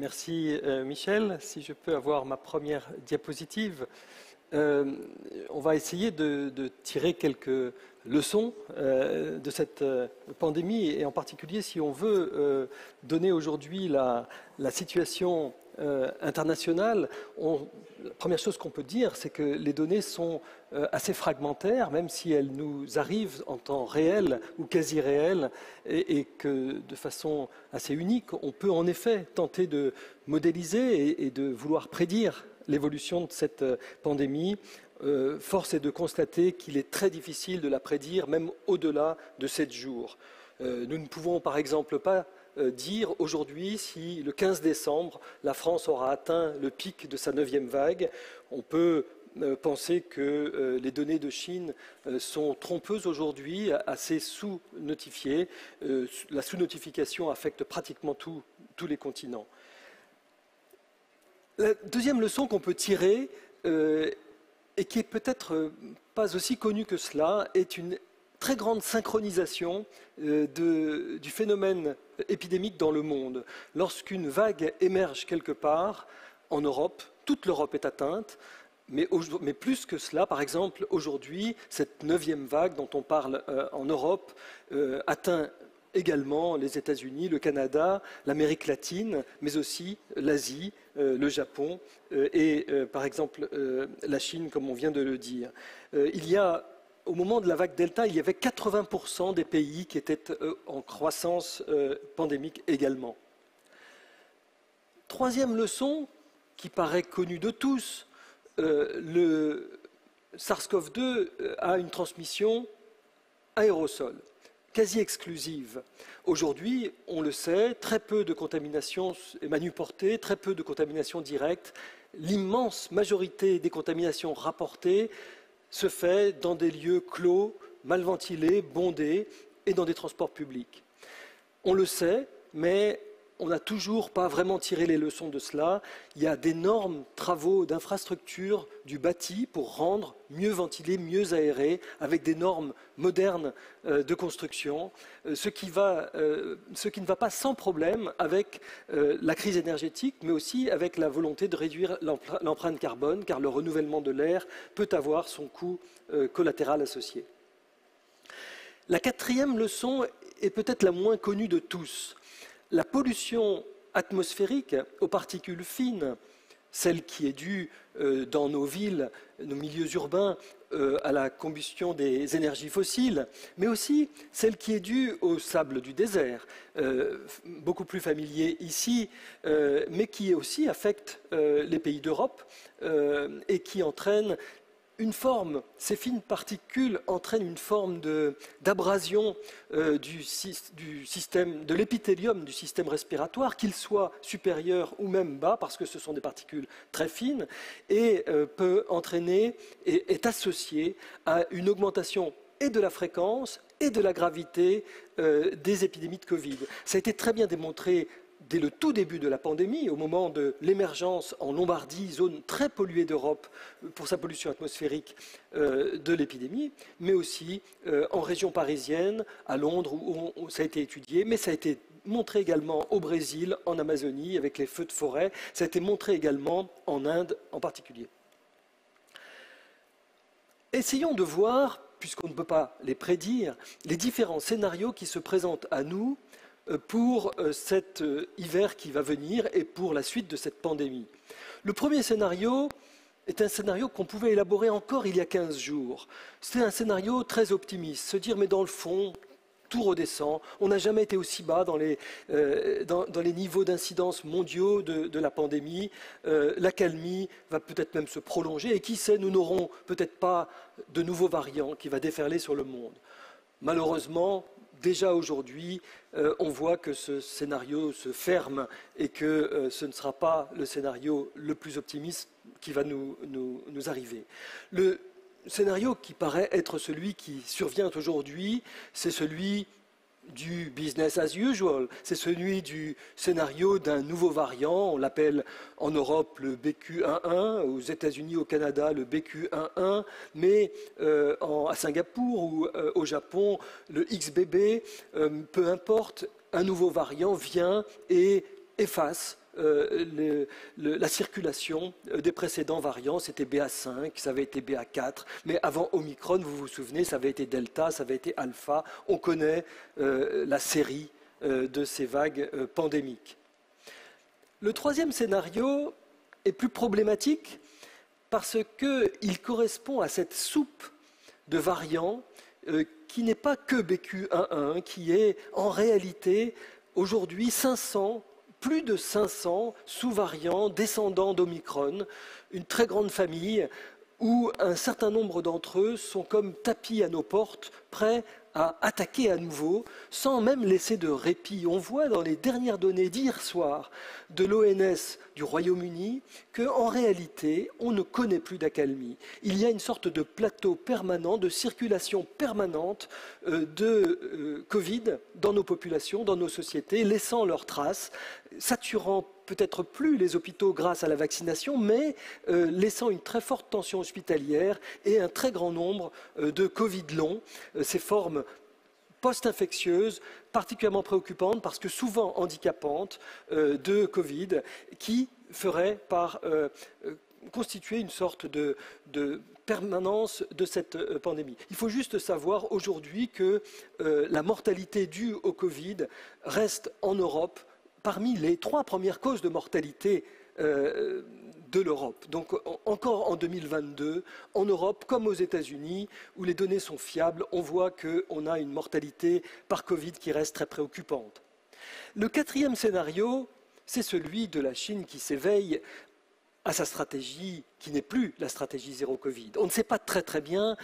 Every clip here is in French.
Merci Michel. Si je peux avoir ma première diapositive, on va essayer de tirer quelques leçons de cette pandémie et en particulier si on veut donner aujourd'hui la situation internationale. La première chose qu'on peut dire, c'est que les données sont assez fragmentaires, même si elles nous arrivent en temps réel ou quasi réel, et que de façon assez unique, on peut en effet tenter de modéliser et de vouloir prédire l'évolution de cette pandémie. Force est de constater qu'il est très difficile de la prédire, même au-delà de 7 jours. Nous ne pouvons par exemple pas dire aujourd'hui si le 15 décembre, la France aura atteint le pic de sa 9e vague. On peut penser que les données de Chine sont trompeuses aujourd'hui, assez sous-notifiées. La sous-notification affecte pratiquement tous les continents. La deuxième leçon qu'on peut tirer, et qui est peut-être pas aussi connue que cela, est une très grande synchronisation du phénomène épidémique dans le monde. Lorsqu'une vague émerge quelque part, en Europe, toute l'Europe est atteinte, mais plus que cela, par exemple, aujourd'hui, cette 9e vague dont on parle en Europe atteint également les États-Unis, le Canada, l'Amérique latine, mais aussi l'Asie, le Japon et, par exemple, la Chine, comme on vient de le dire. Au moment de la vague Delta, il y avait 80% des pays qui étaient en croissance pandémique également. Troisième leçon, qui paraît connue de tous, le SARS-CoV-2 a une transmission aérosol, quasi exclusive. Aujourd'hui, on le sait, très peu de contamination manuportée, très peu de contamination directe. L'immense majorité des contaminations rapportées se fait dans des lieux clos, mal ventilés, bondés et dans des transports publics. On le sait, mais on n'a toujours pas vraiment tiré les leçons de cela. Il y a d'énormes travaux d'infrastructure du bâti pour rendre mieux ventilé, mieux aéré, avec des normes modernes de construction, ce qui ne va pas sans problème avec la crise énergétique, mais aussi avec la volonté de réduire l'empreinte carbone, car le renouvellement de l'air peut avoir son coût collatéral associé. La quatrième leçon est peut-être la moins connue de tous. La pollution atmosphérique aux particules fines, celle qui est due dans nos villes, nos milieux urbains, à la combustion des énergies fossiles, mais aussi celle qui est due au sable du désert, beaucoup plus familier ici, mais qui aussi affecte les pays d'Europe et qui entraîne ces fines particules entraînent une forme d'abrasion de l'épithélium du système respiratoire, qu'il soit supérieur ou même bas, parce que ce sont des particules très fines, et peut entraîner et est associé à une augmentation et de la fréquence et de la gravité des épidémies de Covid. Ça a été très bien démontré dès le tout début de la pandémie, au moment de l'émergence en Lombardie, zone très polluée d'Europe pour sa pollution atmosphérique de l'épidémie, mais aussi en région parisienne, à Londres, où ça a été étudié, mais ça a été montré également au Brésil, en Amazonie, avec les feux de forêt, ça a été montré également en Inde en particulier. Essayons de voir, puisqu'on ne peut pas les prédire, les différents scénarios qui se présentent à nous pour cet hiver qui va venir et pour la suite de cette pandémie. Le premier scénario est un scénario qu'on pouvait élaborer encore il y a 15 jours. C'est un scénario très optimiste, se dire mais dans le fond, tout redescend, on n'a jamais été aussi bas dans les niveaux d'incidence mondiaux de la pandémie, l'accalmie va peut-être même se prolonger et qui sait, nous n'aurons peut-être pas de nouveaux variants qui vont déferler sur le monde. Malheureusement, déjà aujourd'hui, on voit que ce scénario se ferme et que ce ne sera pas le scénario le plus optimiste qui va nous arriver. Le scénario qui paraît être celui qui survient aujourd'hui, c'est celui du business as usual, c'est celui du scénario d'un nouveau variant, on l'appelle en Europe le BQ11, aux États-Unis, au Canada le BQ11, mais à Singapour ou au Japon le XBB, peu importe, un nouveau variant vient et efface la circulation des précédents variants. C'était BA5, ça avait été BA4, mais avant Omicron, vous vous souvenez, ça avait été Delta, ça avait été Alpha. On connaît la série de ces vagues pandémiques. Le troisième scénario est plus problématique parce qu'il correspond à cette soupe de variants qui n'est pas que BQ11, qui est en réalité aujourd'hui plus de 500 sous-variants descendants d'Omicron, une très grande famille où un certain nombre d'entre eux sont comme tapis à nos portes, prêts à attaquer à nouveau, sans même laisser de répit. On voit dans les dernières données d'hier soir de l'ONS du Royaume-Uni qu'en réalité, on ne connaît plus d'accalmie. Il y a une sorte de plateau permanent, de circulation permanente de Covid dans nos populations, dans nos sociétés, laissant leurs traces, saturant peut-être plus les hôpitaux grâce à la vaccination, mais laissant une très forte tension hospitalière et un très grand nombre de Covid longs, ces formes post-infectieuses particulièrement préoccupantes parce que souvent handicapantes de Covid qui feraient constituer une sorte de permanence de cette pandémie. Il faut juste savoir aujourd'hui que la mortalité due au Covid reste en Europe parmi les 3 premières causes de mortalité de l'Europe. Donc encore en 2022, en Europe comme aux États-Unis, où les données sont fiables, on voit qu'on a une mortalité par Covid qui reste très préoccupante. Le 4e scénario, c'est celui de la Chine qui s'éveille à sa stratégie qui n'est plus la stratégie zéro Covid. On ne sait pas très bien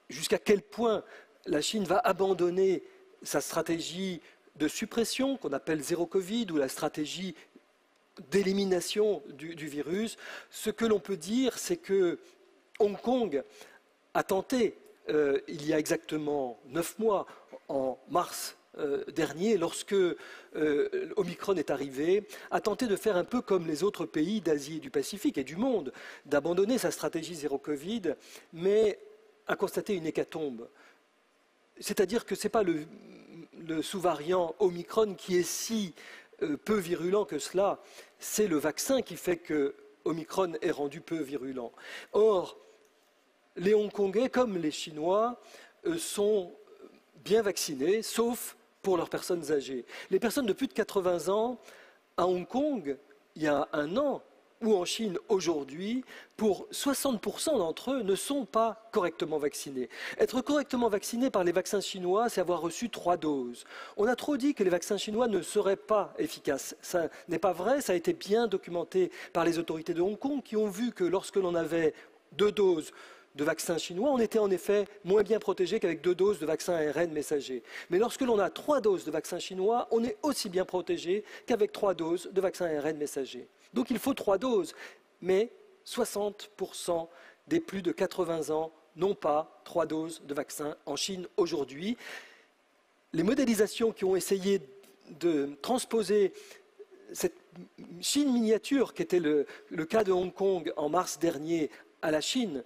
jusqu'à quel point la Chine va abandonner sa stratégie de suppression qu'on appelle zéro Covid ou la stratégie d'élimination du virus. Ce que l'on peut dire, c'est que Hong Kong a tenté, il y a exactement 9 mois, en mars dernier, lorsque Omicron est arrivé, a tenté de faire un peu comme les autres pays d'Asie et du Pacifique et du monde, d'abandonner sa stratégie zéro Covid, mais a constaté une hécatombe. C'est-à-dire que ce n'est pas le sous-variant Omicron qui est si peu virulent que cela, c'est le vaccin qui fait que Omicron est rendu peu virulent. Or, les Hongkongais comme les Chinois sont bien vaccinés, sauf pour leurs personnes âgées. Les personnes de plus de 80 ans, à Hong Kong, il y a un an, ou en Chine aujourd'hui, pour 60% d'entre eux ne sont pas correctement vaccinés. Être correctement vacciné par les vaccins chinois, c'est avoir reçu 3 doses. On a trop dit que les vaccins chinois ne seraient pas efficaces. Ça n'est pas vrai, ça a été bien documenté par les autorités de Hong Kong qui ont vu que lorsque l'on avait 2 doses de vaccins chinois, on était en effet moins bien protégé qu'avec 2 doses de vaccins ARN messager. Mais lorsque l'on a 3 doses de vaccins chinois, on est aussi bien protégé qu'avec 3 doses de vaccins ARN messager. Donc il faut 3 doses, mais 60% des plus de 80 ans n'ont pas 3 doses de vaccin en Chine aujourd'hui. Les modélisations qui ont essayé de transposer cette Chine miniature, qui était le cas de Hong Kong en mars dernier, à la Chine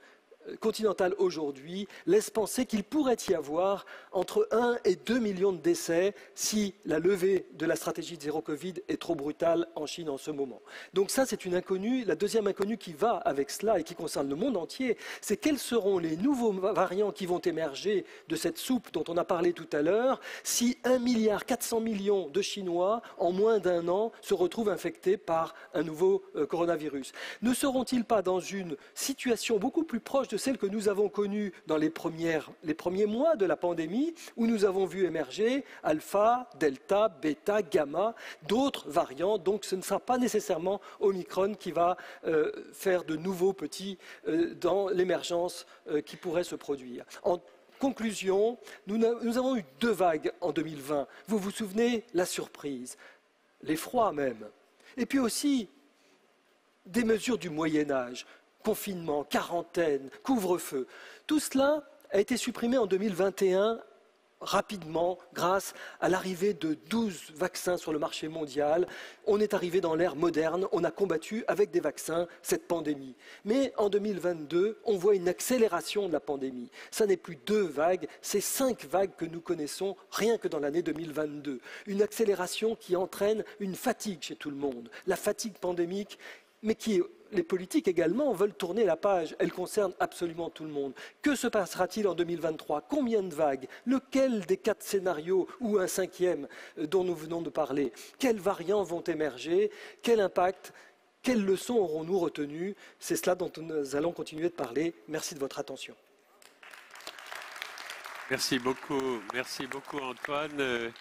continentale aujourd'hui, laisse penser qu'il pourrait y avoir entre 1 et 2 millions de décès si la levée de la stratégie de zéro Covid est trop brutale en Chine en ce moment. Donc ça, c'est une inconnue. La deuxième inconnue qui va avec cela et qui concerne le monde entier, c'est quels seront les nouveaux variants qui vont émerger de cette soupe dont on a parlé tout à l'heure si 1,4 milliard de Chinois, en moins d'un an, se retrouvent infectés par un nouveau coronavirus. Ne seront-ils pas dans une situation beaucoup plus proche de celle que nous avons connue dans les premiers mois de la pandémie, où nous avons vu émerger alpha, delta, bêta, gamma, d'autres variants. Donc ce ne sera pas nécessairement Omicron qui va faire de nouveaux petits dans l'émergence qui pourrait se produire. En conclusion, nous avons eu 2 vagues en 2020. Vous vous souvenez, la surprise, l'effroi même. Et puis aussi des mesures du Moyen-Âge. Confinement, quarantaine, couvre-feu. Tout cela a été supprimé en 2021 rapidement grâce à l'arrivée de 12 vaccins sur le marché mondial. On est arrivé dans l'ère moderne, on a combattu avec des vaccins cette pandémie. Mais en 2022, on voit une accélération de la pandémie. Ça n'est plus 2 vagues, c'est 5 vagues que nous connaissons rien que dans l'année 2022. Une accélération qui entraîne une fatigue chez tout le monde, la fatigue pandémique, mais qui les politiques également veulent tourner la page. Elle concerne absolument tout le monde. Que se passera-t-il en 2023? Combien de vagues? Lequel des 4 scénarios ou un 5e dont nous venons de parler? Quels variants vont émerger? Quel impact? Quelles leçons aurons-nous retenues? C'est cela dont nous allons continuer de parler. Merci de votre attention. Merci beaucoup Antoine.